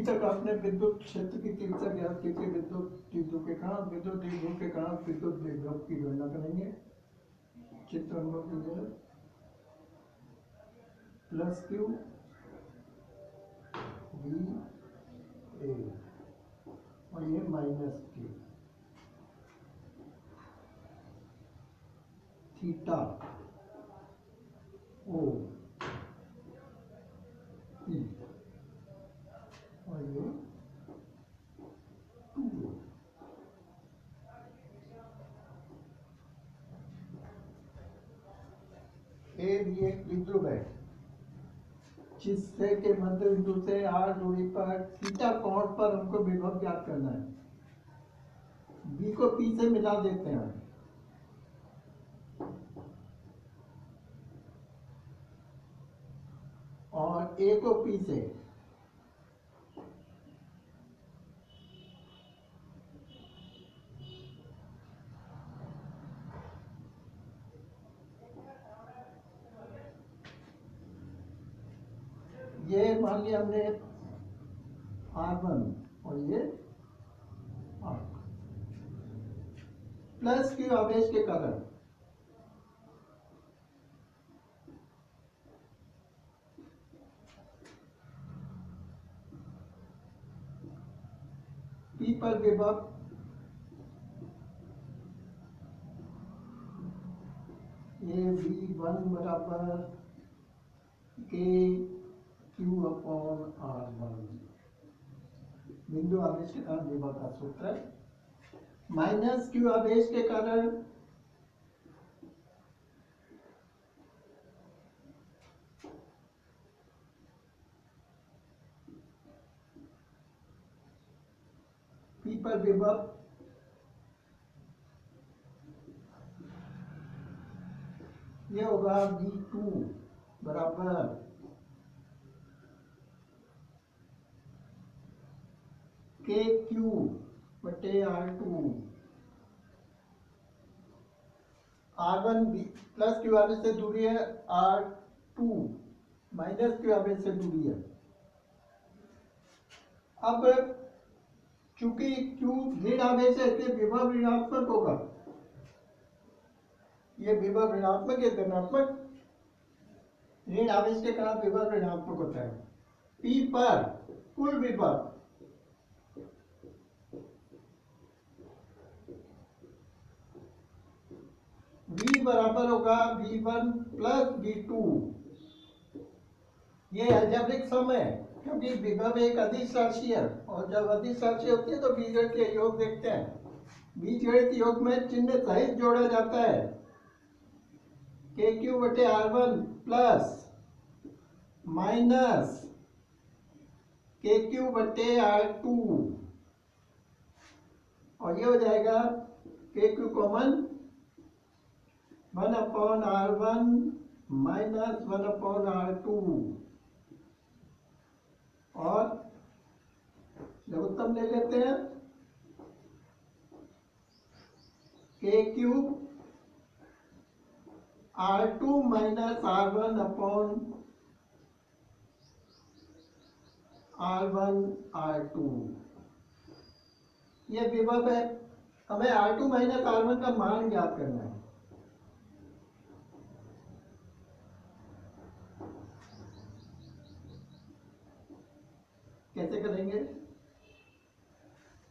तक आपने विद्युत क्षेत्र की तीव्रता ज्ञात की थी, विद्युत द्विध्रुव के कारण विद्युत विभव की गणना करेंगे। चित्र अनुभव कीजिएगा। प्लस क्यू वी ए और ये माइनस क्यू थीटा ओ ई और ये 2 ए भी एक द्विध्रुव है जिससे के मध्य बिंदु से आर दूरी पर थीटा कोण पर हमको विभव ज्ञात करना है। बी को पी से मिला देते हैं और ए को पी से। ये मान लिया हमने R1 और ये R प्लस क्यू आवेश के कारण P पर विभव ये V1 बराबर के Q अपॉन R1 बिंदु आवेश के कारण विभव का सूत्र माइनस क्यू आवेश के कारण P पर विभव ये होगा V2 बराबर के क्यू बटे R2 R1 प्लस क्यू आवेश से दूरी है, R2 माइनस क्यू आवेश से दूरी है। अब चूंकि क्यू ऋण आवेश है इसलिए विभव ऋणात्मक होगा। ये विभव ऋणात्मक या धनात्मक, ऋण आवेश के कारण विभव ऋणात्मक होता है। P पर कुल विभव V बराबर होगा V1 प्लस V2। ये अलजेब्रिक सम है क्योंकि विभव एक अदिश राशि है और जब अदिश राशि होती है तो बीजगणित के योग देखते हैं। बीजगणित योग में चिन्ह सहित जोड़ा जाता है के क्यू बटे R1 प्लस माइनस के क्यू बटे R2 और ये हो जाएगा के Q common 1 upon R1 minus 1 upon R2 और लघुत्तम ले लेते हैं के cube R2 minus R1 upon R1 R2 ये विभव है। हमें R2 माइनस R1 का मान ज्ञात करना है। कैसे करेंगे?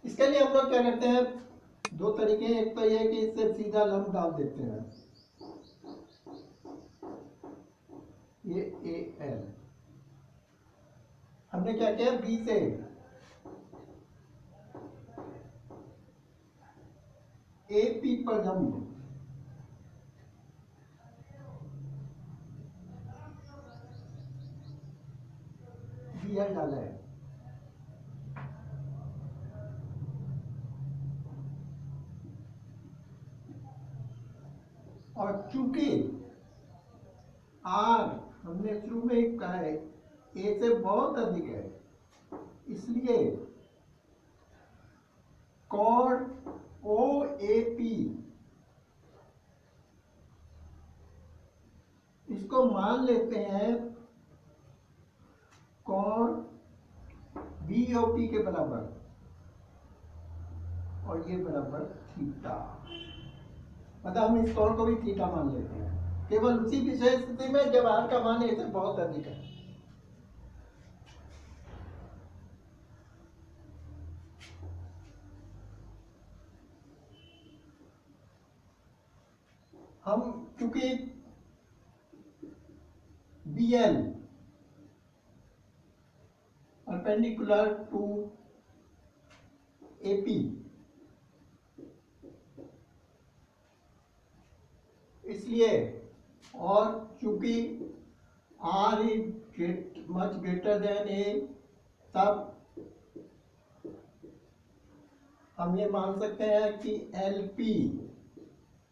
इसके लिए हम लोग क्या करते हैं, दो तरीके हैं। एक तो ये कि इससे सीधा लंब डाल देते हैं, ये AL हमने क्या किया, B से AP पर लंब BL डाला है और चूंकि R हमने शुरू में ही कहा है A से बहुत अधिक है, इसलिए कोण OAP इसको मान लेते हैं कोण BOP के बराबर, और ये बराबर थीटा। मतलब हम इस कोण को भी थीटा मान लेते हैं, केवल उसी विशेष स्थिति में जब r का मान इससे बहुत अधिक है। हम क्योंकि BL परपेंडिकुलर टू AP, इसलिए, और चूंकि R is much greater than A, तब हम ये मान सकते हैं कि LP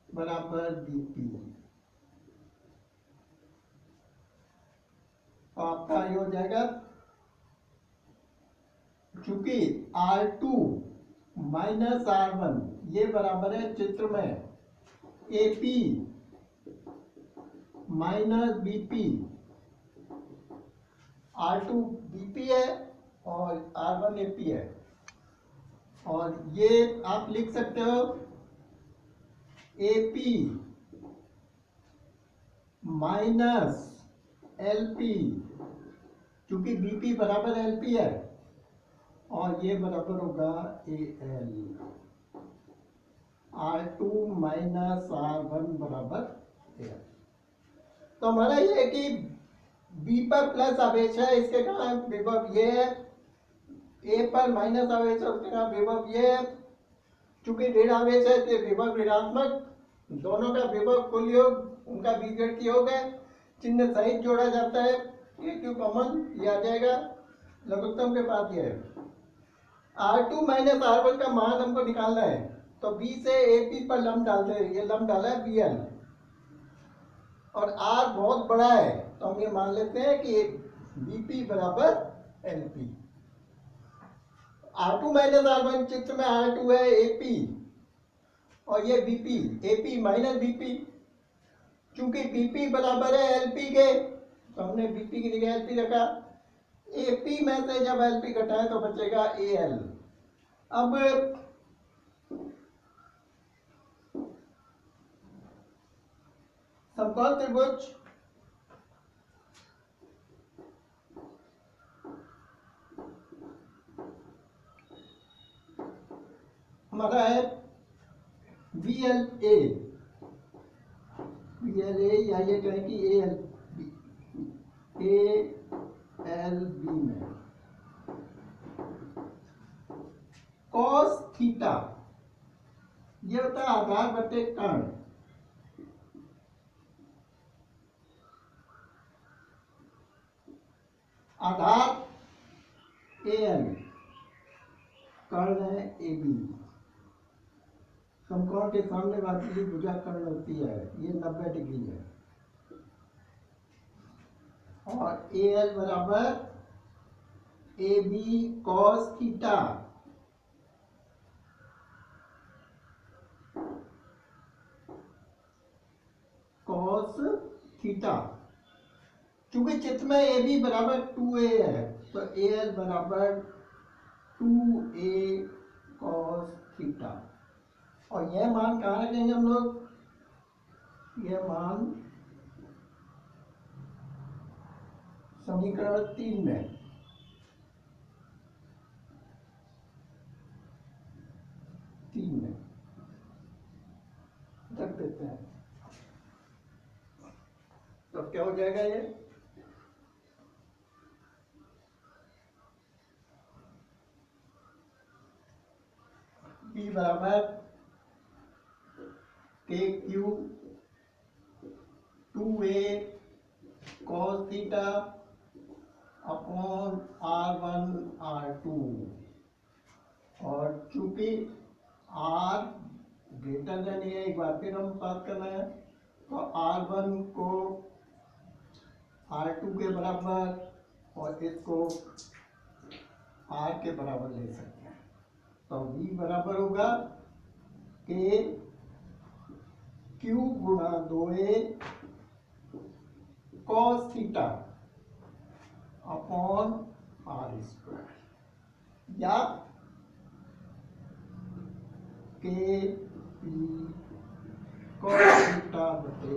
बराबर BP। तो आपका ये हो जाएगा, चूंकि R2 माइनस R1 ये बराबर है चित्र में AP minus BP। R2 BP है और R1 AP है, और ये आप लिख सकते हो AP माइनस LP, क्योंकि BP बराबर LP है, और ये बराबर होगा AL। R2 माइनस R1 बराबर AL। तो हमारा ये है कि B पर प्लस आवेश है, इसके कारण विभव ये है, A पर माइनस आवेश है, उसके कारण विभव ये है। चूंकि ऋण आवेश है तो विभव ऋणात्मक, दोनों का विभव कुल योग उनका बीजगणित योग है, चिन्ह सहित जोड़ा जाता है। ये क्यों कॉमन ये आ जाएगा, लघुत्तम के पास ये है। R2 माइनस R1 का मान हमको निकालना है, तो B से AP पर लंब डालते हैं, ये लंब डाला है BL, और R बहुत बड़ा है तो हम ये मान लेते हैं कि BP बराबर LP। R2 माइनस R1 चित्र में R2 है AP, और ये BP, AP माइनस BP, चूंकि BP बराबर है LP के, तो हमने BP की जगह LP रखा। AP में से जब LP घटाए तो बचेगा AL। अब समकोण त्रिभुज हमारा है BLA, या ये कहें कि ALB में cos थीटा ये होता है आधार बटे कर्ण। आधार AL, कर्ण है AB। समकोण के सामने वाली भुजा कर्ण होती है, ये 90 डिग्री है, और AL बराबर AB cos theta. cos theta, चूंकि चित्र में AB बराबर 2A है, तो AL बराबर 2A cos थीटा। और यह मान कहाँ रखेंगे हम लोग, यह मान समीकरण 3 में, रख देते हैं। तो क्या हो जाएगा, ये P बराबर KQ 2A cos theta upon R1 R2, और चूंकि R ग्रेटर देन ये, एक बार फिर हम बात करना है, तो R1 को R2 के बराबर और इसको R के बराबर ले सकते हैं। तो V बराबर होगा K Q गुणा 2A cos theta upon R square. या के पी cos थीटा बटे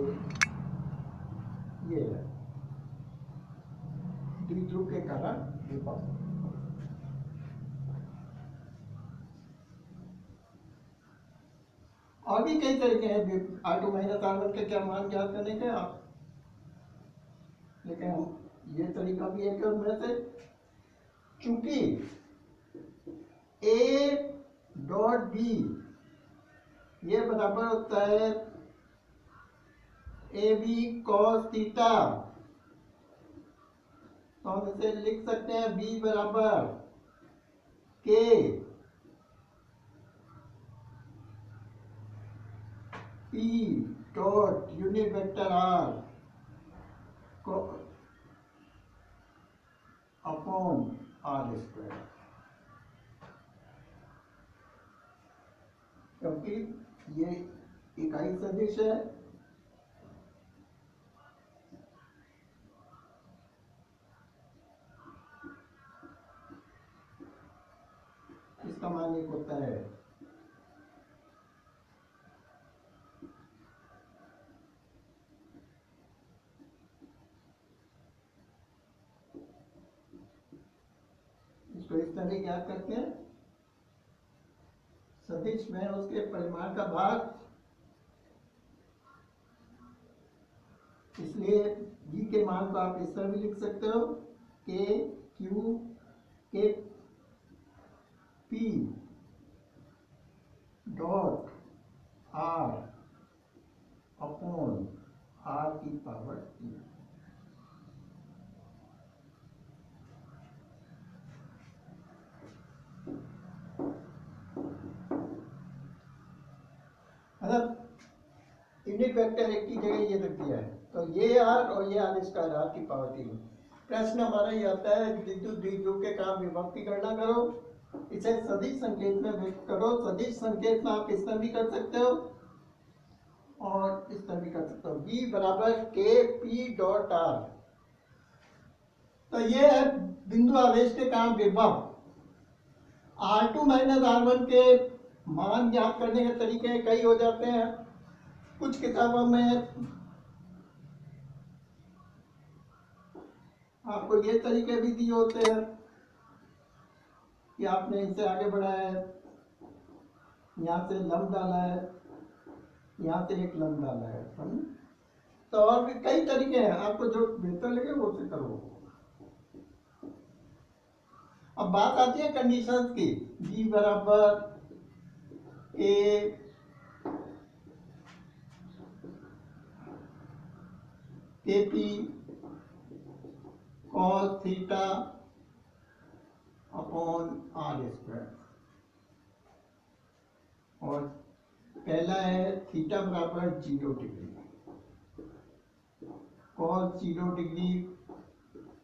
ये है द्विध्रुव के कारण विभव। और भी कई तरीके हैं R2 माइनस R1 के क्या मान ज्ञात करने के आप, लेकिन हम ये तरीका भी है कि उनमें से चूंकि A डॉट B ये बराबर होता है ए बी कॉस थीटा, तो हम इसे लिख सकते हैं B बराबर k p dot unit vector r upon are square, क्योंकि ये इकाई सदिश है इसका मान एक होता है इसको इस तरह याद करते हैं सदिश में उसके परिमाण का भाग, इसलिए g के मान को आप इस तरह भी लिख सकते हो के क्यू k p dot r upon r की पावर टी। मतलब यूनिट वेक्टर एक की जगह ये रख दिया है, तो ये आर और ये आर स्क्वायर आर की पावर 3। प्रश्न हमारा ये आता है विद्युत द्विध्रुव के काम विभव की गणना करो, इसे सदिश संकेत में व्यक्त करो। सदिश संकेत में आप इस तरह भी कर सकते हो और इस तरह भी कर सकते हो, B बराबर के पी डॉट आर। तो ये है बिंदु आवेश के काम विभव। R2 माइनस R1 के मान ज्ञात करने के तरीके कई हो जाते हैं। कुछ किताबों में आपको ये तरीके भी दिए होते हैं कि आपने इसे आगे बढ़ाया है, यहाँ से लंब डाला है, यहाँ से एक लंब डाला है, तो और भी कई तरीके हैं, आपको जो बेहतर लगे वो से करो। अब बात आती है कंडीशंस की। B बराबर a p cos theta upon are square, और पहला है थीटा बराबर 0 डिग्री, कॉस 0 डिग्री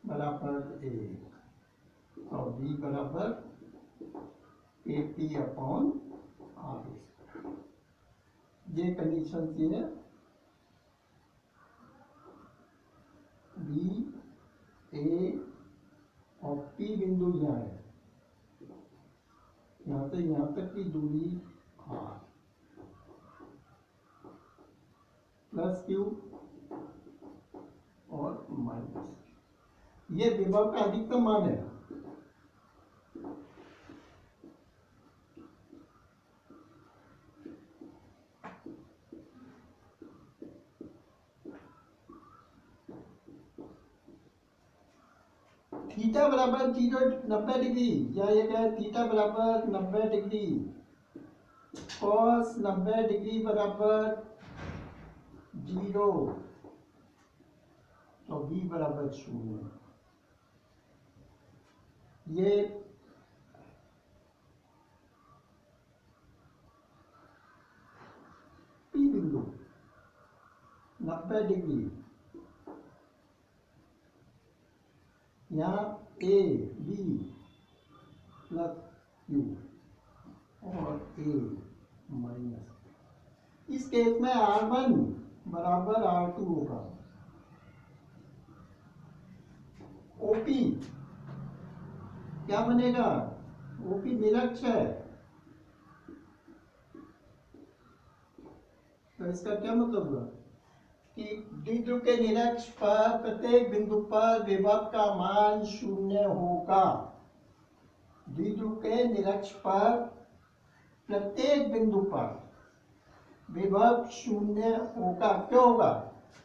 बराबर ए, और बी बराबर a p upon are square. ये कंडीशन ये है। बी ए और पी बिंदु यहाँ है, यहाँ से यहाँ तक की दूरी आर प्लस क्यू और माइनस, ये विभव का अधिकतम मान है। थीटा बराबर 90 डिग्री, या ये क्या है, थीटा बराबर 90 डिग्री, कॉस 90 डिग्री बराबर 0, तो बी बराबर 0। ये पी बिंदु 90 डिग्री, यहाँ ए बी प्लस क्यू और ए माइनस, इस केस में R1 बराबर R2 होगा। OP क्या बनेगा, वो भी निरक्ष है। तो इसका क्या मतलब हुआ कि द्विध्रुव के निरक्ष पर प्रत्येक बिंदु पर विभव का मान शून्य होगा। द्विध्रुव के निरक्ष पर प्रत्येक बिंदु पर विभव शून्य होगा। क्यों होगा?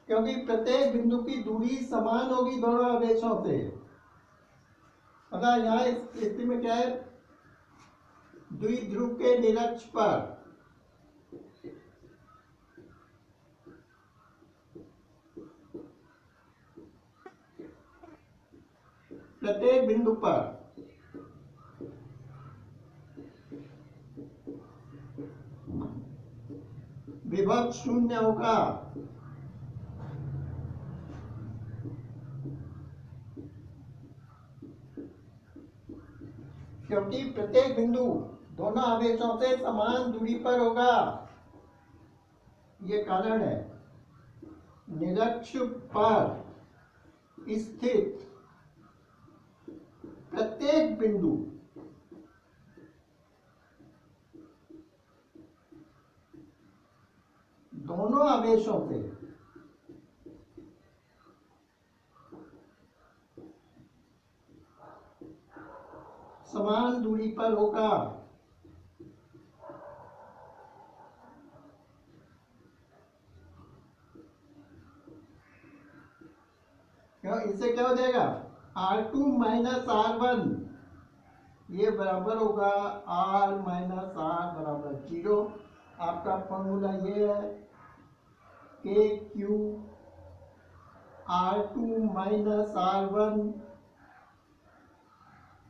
क्योंकि प्रत्येक बिंदु की दूरी समान होगी दोनों आवेशों से। मतलब यहाँ इस स्थिति में क्या है, द्विध्रुव के निरक्ष पर प्रत्येक बिंदु पर विभव शून्य होगा। क्योंकि प्रत्येक बिंदु दोनों आवेशों से समान दूरी पर होगा। ये कारण है। निरक्ष पर स्थित प्रत्येक बिंदु दोनों आवेशों से समान दूरी पर होगा। इससे क्या हो जाएगा, R2 माइनस R1 ये बराबर होगा R माइनस R बराबर 0। आपका फॉर्मूला ये है के Q R2 minus R1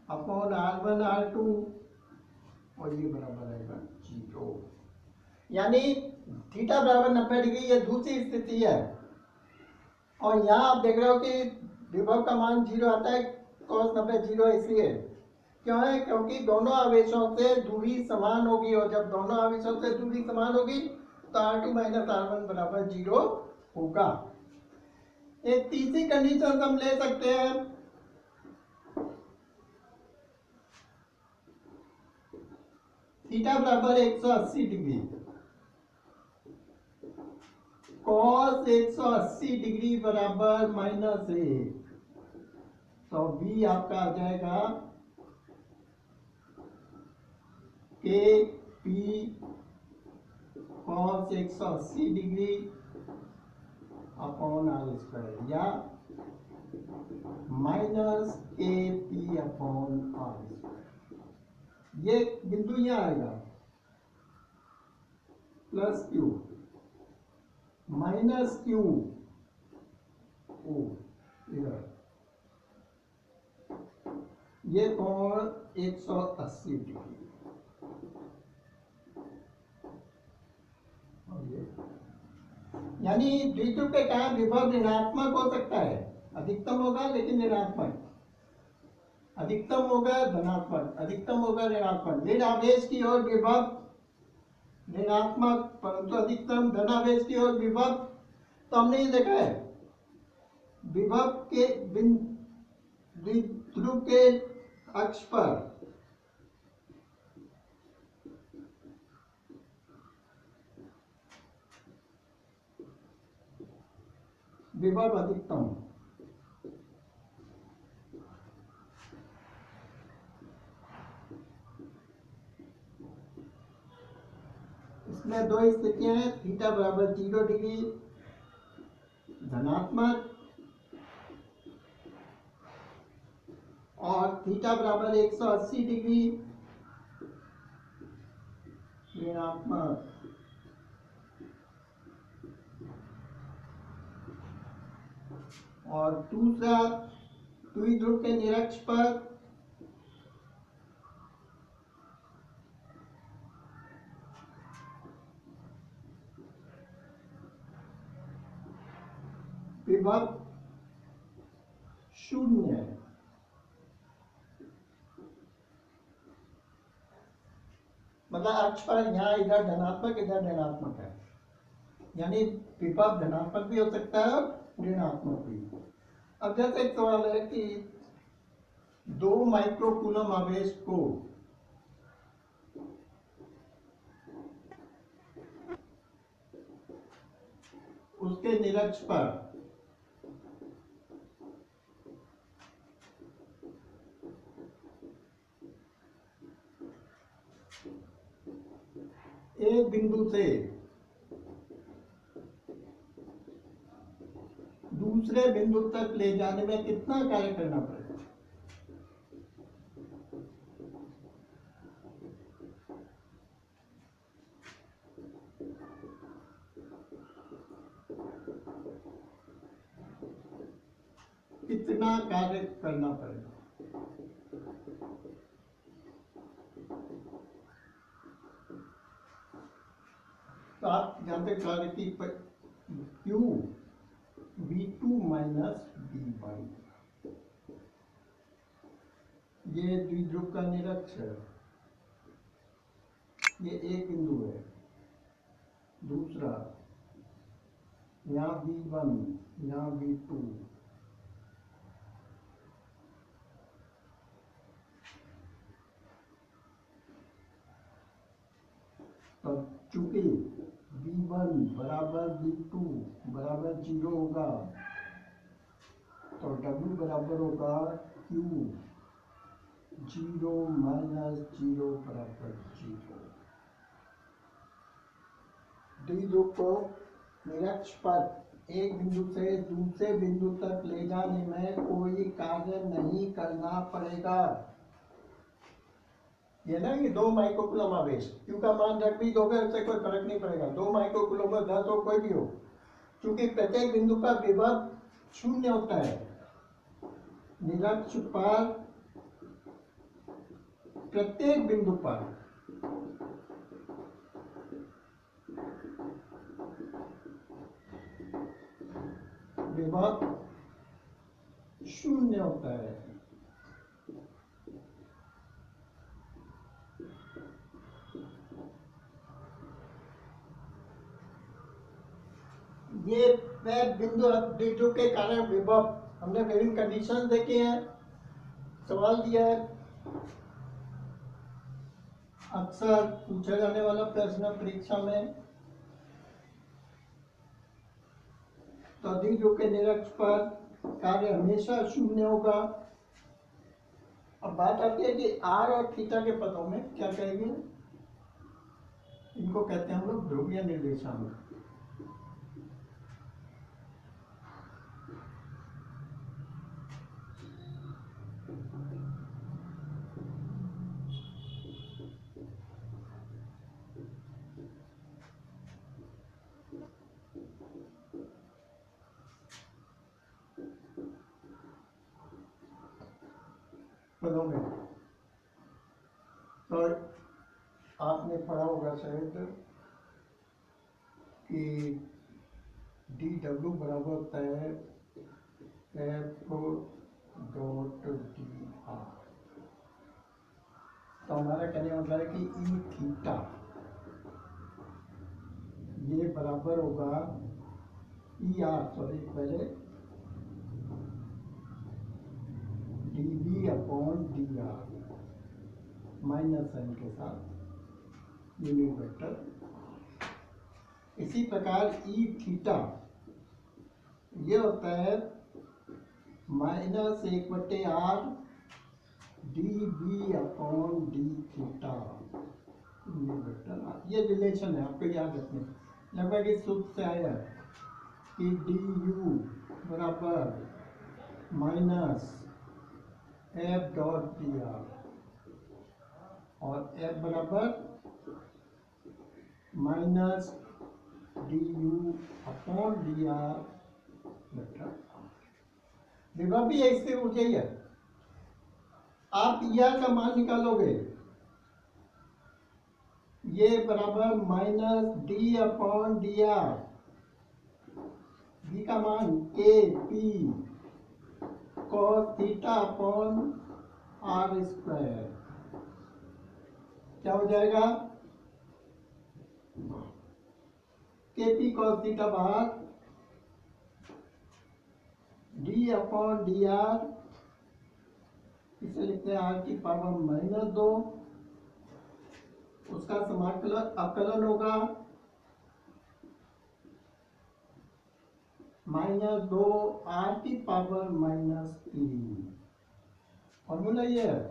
upon R1 R2 और ये बराबर आएगा 0। यानी थीटा बराबर 90 डिग्री ये दूसरी स्थिति है। और यहाँ आप देख रहे हो कि विभव का मान 0 आता है, cos 90 0 इसलिए क्यों है, क्योंकि दोनों आवेशों से दूरी समान होगी। और जब दोनों आवेशों से दूरी समान होगी तो R2 माइनस R1 बराबर 0 होगा। एक तीसरी कंडीशन हम ले सकते हैं, थीटा बराबर 180 डिग्री, cos 180 डिग्री बराबर -1, तो b आपका आ जाएगा k p cos 180 degree upon are square या minus k p upon are square. ये बिंदु यहाँ आएगा plus q minus q O, ये कोण 180 डिग्री। यानी द्विध्रुव के कारण विभव ऋणात्मक हो सकता है, अधिकतम होगा लेकिन ऋणात्मक, अधिकतम होगा धनात्मक, अधिकतम होगा ऋणात्मक। ऋण आवेश की ओर विभव ऋणात्मक परंतु अधिकतम धनावेश की ओर विभव। तो हमने ये देखा है विभव के द्विध्रुव के अक्ष पर विभव अधिकतम, इसमें दो स्थितियां हैं, थीटा बराबर 0 डिग्री धनात्मक और थीटा बराबर 180 डिग्री ऋणात्मक। और दूसरा द्विध्रुव के निरक्ष पर विभव शून्य है। मतलब अक्ष पर यहाँ इधर धनात्मक इधर ऋणात्मक है, यानी विभव धनात्मक भी हो सकता है और ऋणात्मक भी। अब जैसे एक सवाल है कि 2 माइक्रो कूलम आवेश को उसके निरक्ष पर एक बिंदु से दूसरे बिंदु तक ले जाने में कितना कार्य करना पड़ेगा? कितना कार्य करना पड़ेगा? तो आप जानते कार्य की Q V2 माइनस V1, ये द्विध्रुव का निरक्ष है, ये एक बिंदु है। दूसरा यहाँ V1, यहाँ V2, तो चूंकि V1 बराबर V2 बराबर 0 होगा, तो W बराबर होगा Q 0 माइनस 0 बराबर 0। द्विध्रुव को निरक्ष पर एक बिंदु से दूसरे बिंदु तक ले जाने में कोई कार्य नहीं करना पड़ेगा। ये ना कि 2 माइक्रोकूलम आवेश, Q का मान रख भी दोगे उससे कोई फर्क नहीं पड़ेगा, 2 माइक्रोकूलम 10 हो कोई भी हो, क्योंकि प्रत्येक बिंदु का विभव 0 होता है। निरक्ष पर प्रत्येक बिंदु पर विभव 0 होता है। ये बिंदु द्विध्रुव के कारण विभव हमने विभिन्न कंडीशन देखे हैं, सवाल दिया है, अक्सर पूछा जाने वाला प्रश्न परीक्षा में। तो द्विध्रुव के निरक्ष पर कार्य हमेशा 0 होगा। अब बात आती है कि R और थीटा के पदों में क्या कहेंगे? इनको कहते हैं हम लोग ध्रुवीय निर्देशांक। पदों में तो आपने पढ़ा होगा शायद कि dw बराबर होता है F डॉट dr। तो हमारा कहने का मतलब है कि ई थीटा ये बराबर होगा पहले dv upon dr minus sign के साथ यूनिट वेक्टर। इसी प्रकार ई थीटा ये होता है -1/r dv upon d theta unit vector. ये रिलेशन है, आपको याद रखना, लगभग इस सूत्र से आया कि du बराबर minus F dot D R और एफ बराबर minus D you upon d are vector. विभव भी इससे ऊर्जा ही है। आप ER का मान निकालोगे, ये बराबर minus d upon d r, B का मान k P cos theta upon are square क्या हो जाएगा? के पी कॉस थीटा बाहर, डी अपॉन डी आर, इसे लिखते हैं आर की पावर -2, उसका समाकलन अवकलन होगा -2 आर की पावर -3। फॉर्मूला ये है।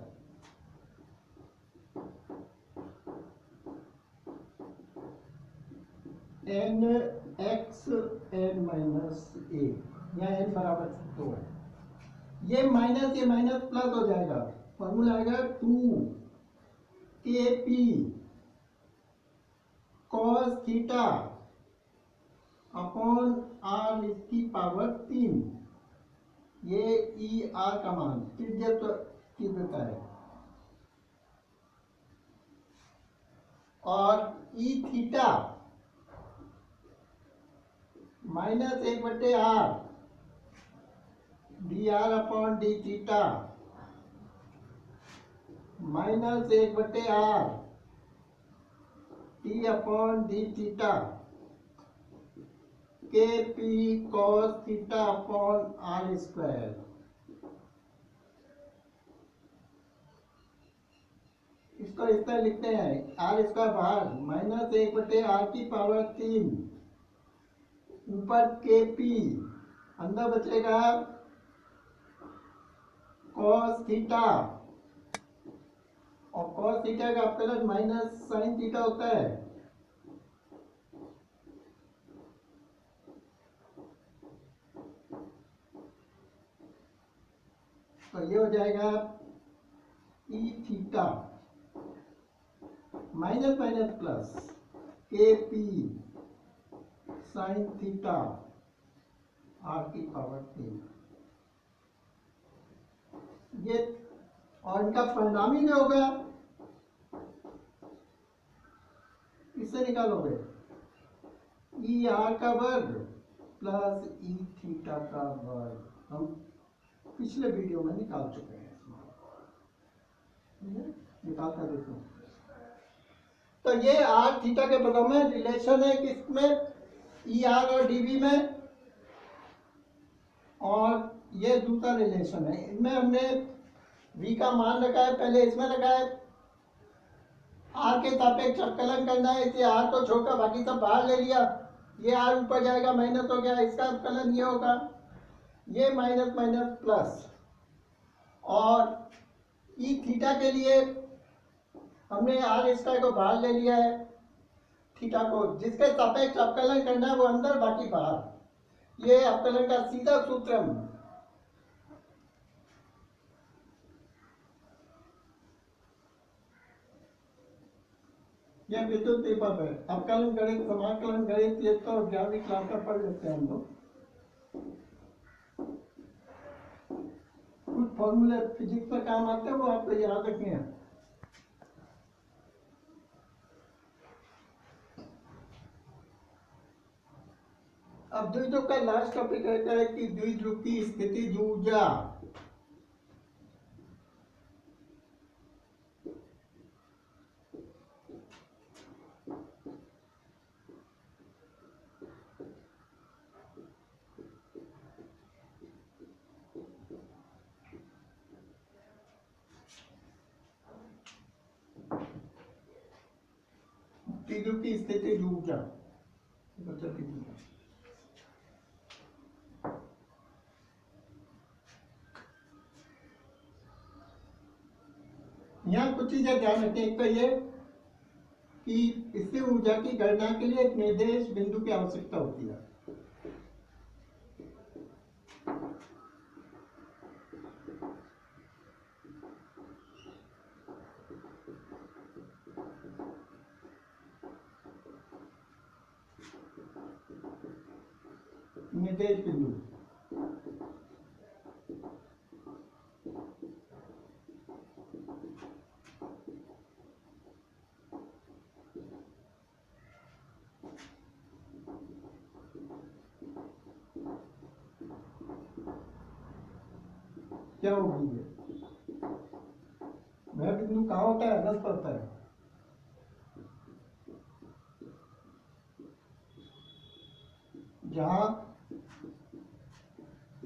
n x n-1 या n बराबर 2 है। ये माइनस प्लस हो जाएगा। फॉर्मूला आएगा 2 kp cos theta upon r इसकी पावर 3। ये ई आर का मान तीव्रता है, और E theta -1/r dr upon D theta -1/r T upon D theta K P cos theta upon are square. इसको इस तरह लिखते हैं, आर स्क्वायर बाहर -1/r की पावर 3 ऊपर के पी, अंदर बचेगा कॉस थीटा, और कॉस थीटा का अपकलन माइनस साइन थीटा होता है। तो ये हो जाएगा E theta minus minus plus के पी साइन थीटा आर की पावर 3। ये और इनका परिणाम ही नहीं होगा, इससे निकालोगे ई आर का वर्ग प्लस ई थीटा का वर्ग। हम पिछले वीडियो में निकाल चुके हैं, निकाल कर देखो। तो ये आर थीटा के पदों में रिलेशन है किसमें, ई आर और डीवी में, और ये दूसरा रिलेशन है। इनमें हमने v का मान रखा है, पहले इसमें रखा है। r के सापेक्ष अवकलन करना है, इसे r को छोड़कर बाकी सब बाहर ले लिया। ये r ऊपर जाएगा, माइनस हो गया, इसका अवकलन ये होगा, ये माइनस माइनस प्लस। और ई थीटा के लिए हमने r स्क्वायर को बाहर ले लिया है, थीटा को जिसके सापेक्ष अवकलन करना है वो अंदर बाकी बाहर। ये अवकलन का सीधा सूत्र यह विद्युत दीपक है। अवकलन गणित, समाकलन गणित, ये तो 11वीं क्लास का पढ़ लेते हैं हम लोग। कुछ फॉर्मूले फिजिक्स में काम आते हैं, वो आपको याद रखने हैं। अब द्विध्रुव का लास्ट टॉपिक रहता है कि द्विध्रुव की स्थितिज ऊर्जा। द्विध्रुव की स्थितिज ऊर्जा यहाँ कुछ चीजें ध्यान रखें। एक तो ये कि स्थिर ऊर्जा की गणना के लिए एक निर्देश बिंदु की आवश्यकता होती है। निर्देश बिंदु क्या होगी, वह बिंदु कहाँ होता है, रस पड़ता है। जहां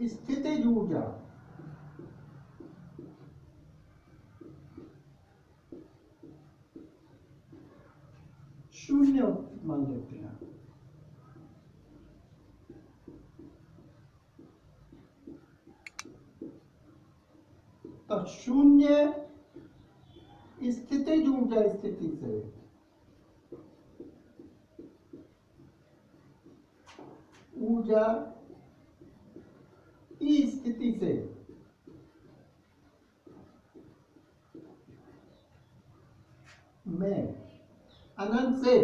स्थितिज ऊर्जा शून्य मान लेते हैं। तो शून्य स्थितिज ऊर्जा स्थिति से ऊर्जा ई स्थिति से में अनंत से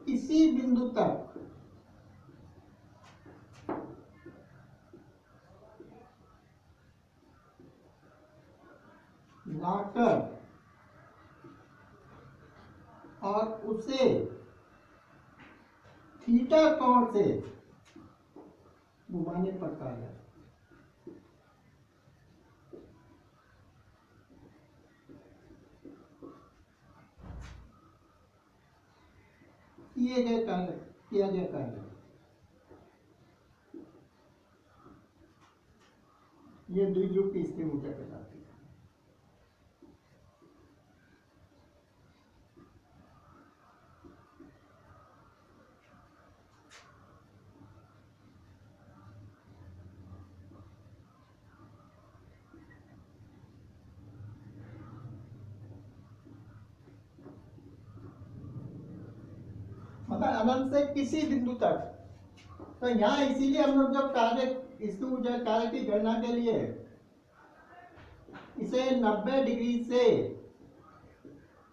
इसी बिंदु तक लाकर और उसे थीटा कोण से घुमाने पड़ता है। किया गया कार्य ये द्विध्रुव की स्थिर ऊर्जा कहलाती है। मतलब अनंत से किसी बिंदु तक। तो यहाँ इसीलिए हम लोग जब कार्य स्थिर ऊर्जा कार्य की गणना के लिए इसे 90 डिग्री से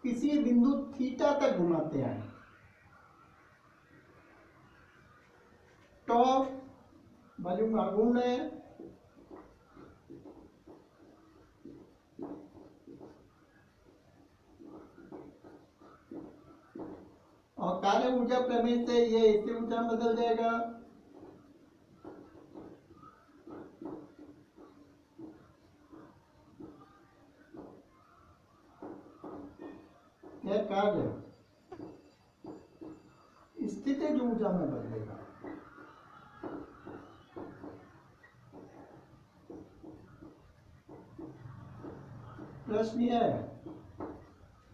किसी बिंदु थीटा तक घुमाते हैं। तो वॉल्यूम आघूर्ण है, और कार्य ऊर्जा प्रमेय से ये स्थिर ऊर्जा बदल जाएगा। यह कार्य स्थितिज ऊर्जा में बदलेगा। प्रश्न यह है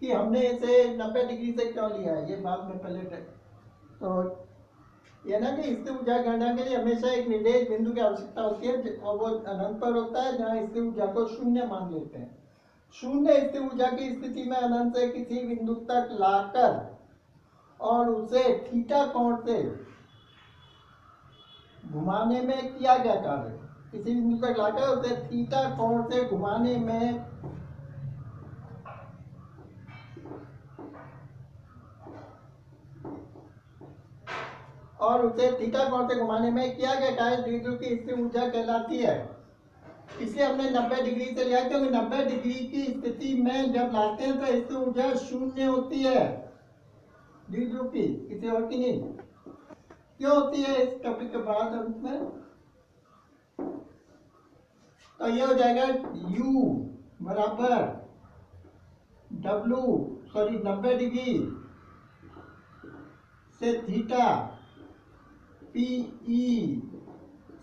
कि हमने इसे 90 डिग्री से क्यों लिया है, ये बात में पहले तो ये ना कि स्थिर ऊर्जा गणना के लिए हमेशा एक निर्देश बिंदु की आवश्यकता होती है और वो अनंत पर होता है, जहाँ स्थिर ऊर्जा को शून्य मान लेते हैं। शून्य स्थिर ऊर्जा की स्थिति में अनंत से किसी बिंदु तक लाकर और उसे थीटा कोण से घुमाने में किया गया कार्य। किसी बिंदु तक लाकर उसे थीटा कोण से घुमाने में किया गया कार्य द्विध्रुव की स्थिर ऊर्जा कहलाती है। इसलिए हमने 90 डिग्री से लिया, क्योंकि 90 डिग्री की स्थिति में जब लाते हैं तो स्थिर ऊर्जा शून्य होती है द्विध्रुव की, किसी और की नहीं। क्यों होती है इस टॉपिक के बाद अंत में? तो ये हो जाएगा U बराबर W 90 डिग्री से theta PE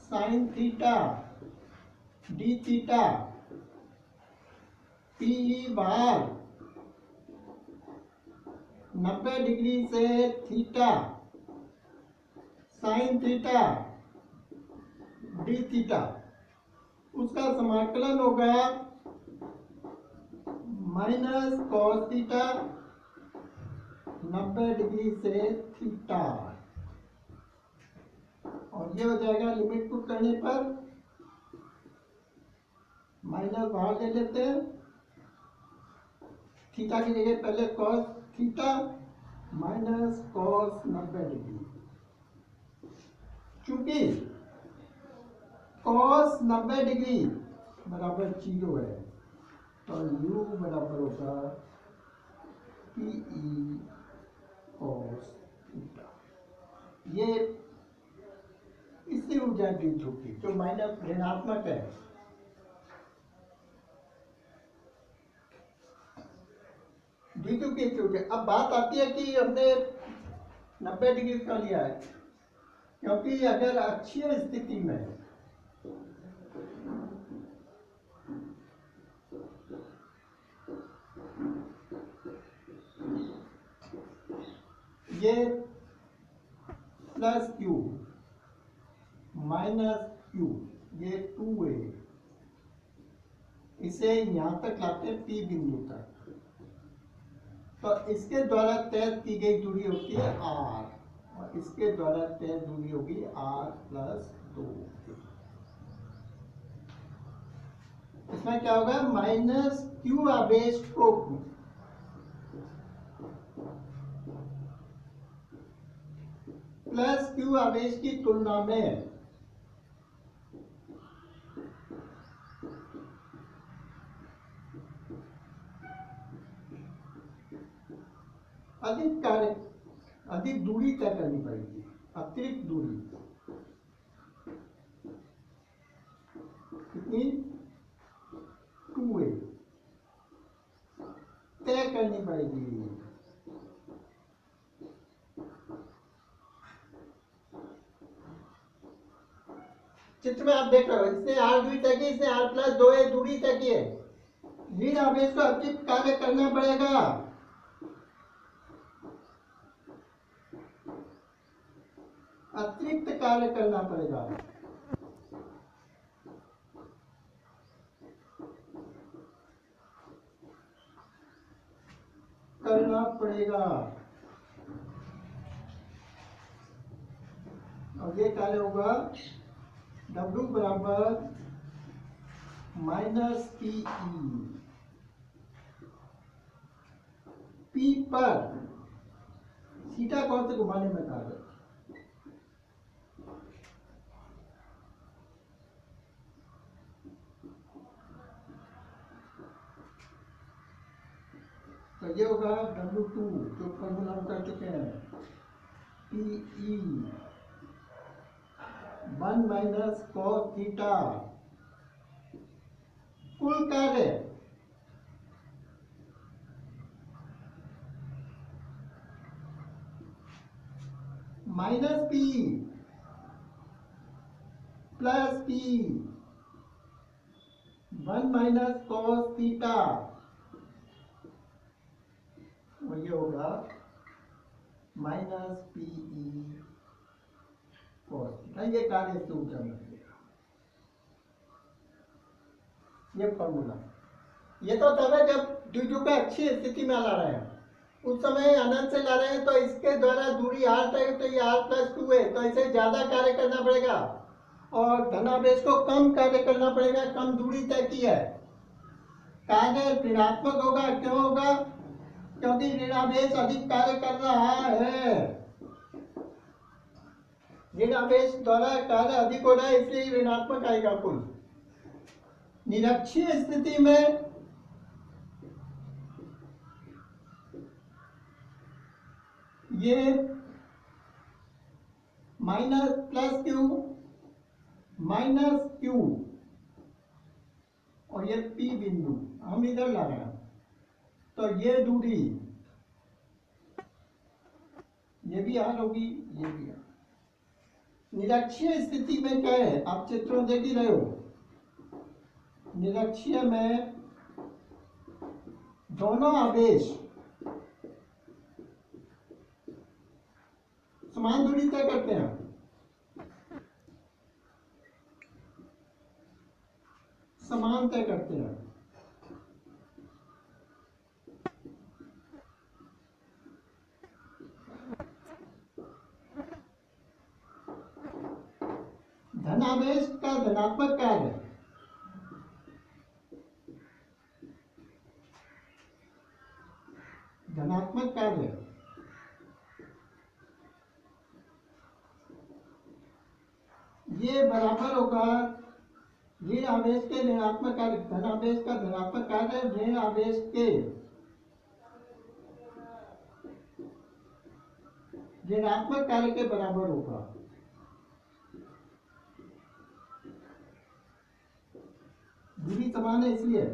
sine theta D theta. PE बाहर 90 डिग्री से theta sine theta D theta, उसका समाकलन होगा माइनस कॉस थीटा 90 डिग्री से थीटा, और ये हो जाएगा लिमिट पुट करने पर माइनस बाहर ले लेते हैं, थीटा की जगह पहले cos theta minus cos 90 degree. चूंकि कॉस 90 डिग्री बराबर 0 है तो u बराबर होगा PE कॉस थीटा। ये इससे ऊर्जा द्विध्रुव की जो माइनस ऋणात्मक है। द्विध्रुव की ऊर्जा। अब बात आती है कि हमने 90 डिग्री का लिया है, क्योंकि अगर अक्षीय स्थिति में ये प्लस Q माइनस Q ये 2a, इसे यहां तक लाते हैं P बिंदु तक, तो इसके द्वारा तय की गई दूरी होती है r, और इसके द्वारा तय दूरी होगी r+2। इसमें क्या होगा, -q आवेश को +q आवेश की तुलना में अधिक दूरी तय करनी पड़ेगी, अतिरिक्त दूरी कितनी, 2a तय करनी पड़ेगी। चित्र में आप देख रहे हो, इसने r दूरी तय की, इसने r+2a दूरी तय की है। ऋण आवेश को अतिरिक्त कार्य करना पड़ेगा, अतिरिक्त कार्य करना पड़ेगा। करना पड़ेगा, और ये कार्य होगा W बराबर -PE, P पर थीटा कौन से घुमाने में कार्य, तो ये होगा W2 जो फॉर्मूला हम कर चुके हैं, PE 1 - cos थीटा, कुल कार्य -PE + PE 1 - cos थीटा, और ये होगा -PE cos थीटा। ये कार्य से ऊर्जा मिलेगा, ये फॉर्मूला। ये तो तब है जब द्विध्रुव को अच्छी स्थिति में ला रहे हैं, उस समय अनंत से ला रहे हैं, तो इसके द्वारा दूरी r तक, तो ये r+2 है, तो इसे ज्यादा कार्य करना पड़ेगा, और धनावेश को कम कार्य करना पड़ेगा, कम दूरी तय की है। कार्य ऋणात्मक होगा, क्यों होगा, क्योंकि ऋणावेश अधिक कार्य कर रहा है, ऋणावेश द्वारा कार्य अधिक हो रहा है, इसलिए ऋणात्मक आएगा कुल। निरक्षीय स्थिति में ये +q और ये P बिंदु हम इधर ला रहे हैं, तो ये दूरी, ये भी r होगी, ये भी r। निरक्षीय स्थिति में क्या है, आप चित्र में देख ही रहे हो, निरक्षीय में दोनों आवेश समान दूरी तय करते हैं, समान तय करते हैं। धनावेश का धनात्मक कार्य धनात्मक कार्य ये बराबर होगा ऋण आवेश के ऋणात्मक कार्य, धनावेश का धनात्मक कार्य ऋण आवेश के ऋणात्मक कार्य के बराबर होगा। दूरी समान है इसलिए।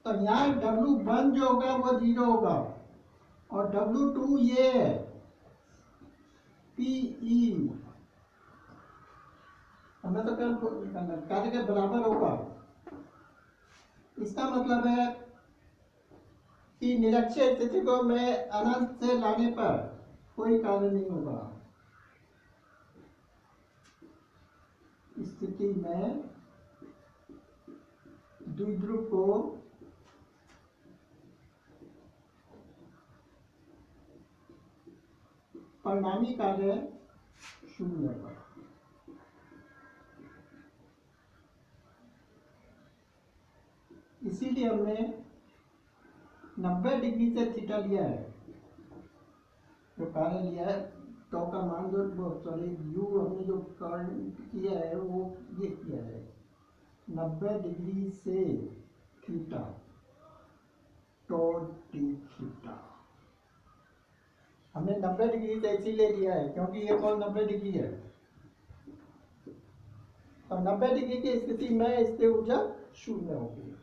तो यहाँ W1 जो होगा वो 0 होगा, और W2 ये है PE, हमें तो कार्य के बराबर होगा। इसका मतलब है कि निरक्षर स्थिति को मैं अनंत से लाने पर कोई कार्य नहीं होगा। स्थिति में द्विध्रुव को परिणामी कार्य शून्य होगा। इसीलिए हमने 90 डिग्री से थीटा लिया है, जो कार्य लिया है तो का मान जो सॉरी यू हमने जो करंट किया है वो ये किया है 90 डिग्री से थीटा तो डी थीटा। हमने 90 डिग्री से इसीलिए लिया है क्योंकि ये कोण 90 डिग्री है। और 90 डिग्री की स्थिति में स्थिर ऊर्जा शून्य होगी।